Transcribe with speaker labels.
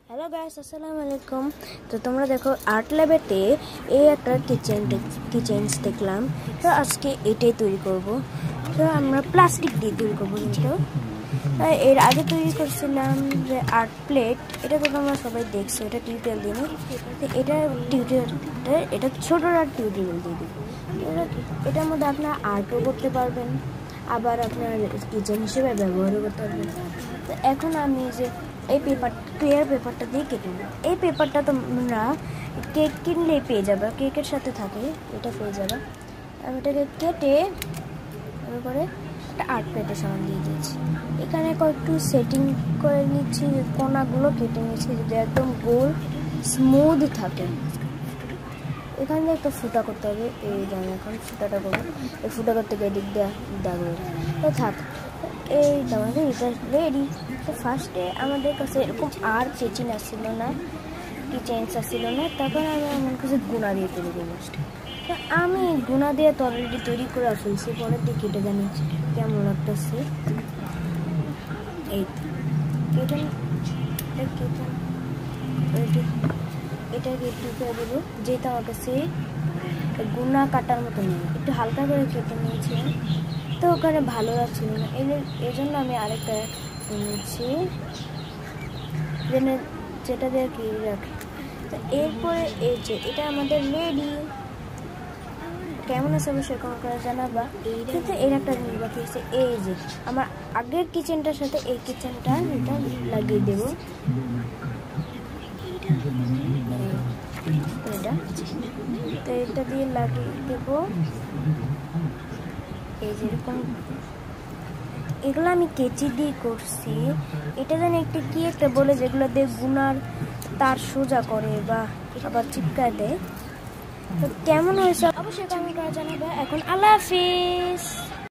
Speaker 1: Hello guys, আসসালামু আলাইকুম। তো তোমরা দেখো আর্ট ল্যাবেতে এই একটা কিচেন্স দেখলাম। তো আজকে এটাই তৈরি করব। তো আমরা প্লাস্টিক দিয়ে তৈরি করবো। কিন্তু এর আগে তৈরি করছিলাম যে আর্ট প্লেট, এটা তো তোমরা সবাই দেখছো, এটা টিউটোরিয়াল দিই। তো এটা ছোটোর আর টিউটোরিয়াল দিয়ে দিই। এটার মধ্যে আপনারা আর্টও করতে পারবেন, আবার আপনার কিচেন হিসেবে ব্যবহারও করতে পারবেন। তো এখন আমি যে এই ক্লিয়ার পেপারটা দিয়ে কেটে নেব। এই পেপারটা তোমরা কেক কিনলেই পেয়ে যাবে, কেকের সাথে থাকে, এটা পেয়ে যাবে। আমি এটাকে কেটে করে একটা আর্ট প্লেটের সামান দিয়ে দিয়েছি। এখানে কয়েকটু সেটিং করে নিচ্ছি, কোনাগুলো কেটে নিচ্ছি যদি একদম গোল স্মুথ থাকে। এখানে একটা ফুটা করতে হবে, এই যেমন এখন ফুটাটা করবো। এই ফুটা করতে গিয়ে দিক দেওয়া দাগ তো থাক। এই আমাদের এটা রেডি। তো ফার্স্টে আমাদের কাছে এরকম আর কিচেন্স আসছিল না, তখন আমি আমার কাছে গুণা দিয়ে তৈরি করবো। তো আমি গুণা দিয়ে তো অলরেডি তৈরি করে ফেলছি, পরের দিকে কেটে জানি কেমন লাগতেছে। এই কেটে এটাকে একটু করে দেবো, যেহেতু আমার কাছে গুণা কাটার মতো নেই, একটু হালকা করে কেটে নিয়েছি। তো ওখানে ভালো লাগছিল না, এই জন্য আমি আরেকটা নিয়েছি যেটা দিয়ে কি রাখি। তো এরপরে এই যে এটা আমাদের রেডি। কেমন আছে অবশ্যই কমেন্ট করে জানাবা। কিন্তু এর একটা জিনিস বাকি আছে, এই যে আমার আগের কিচেনটার সাথে এই কিচেনটা এটা লাগিয়ে দেবো। তো এটা দিয়ে লাগিয়ে দেবো। এই যেরকম এগুলো আমি কেচি দিয়ে করছি। এটা যেন একটা কি একটা বলে, যেগুলো দিয়ে গুনার তার সোজা করে বা আবার চিপকায় দেয়। তো কেমন হয়েছে অবশ্যই কমেন্ট করে জানাবে। এখন আল্লাহ হাফিজ।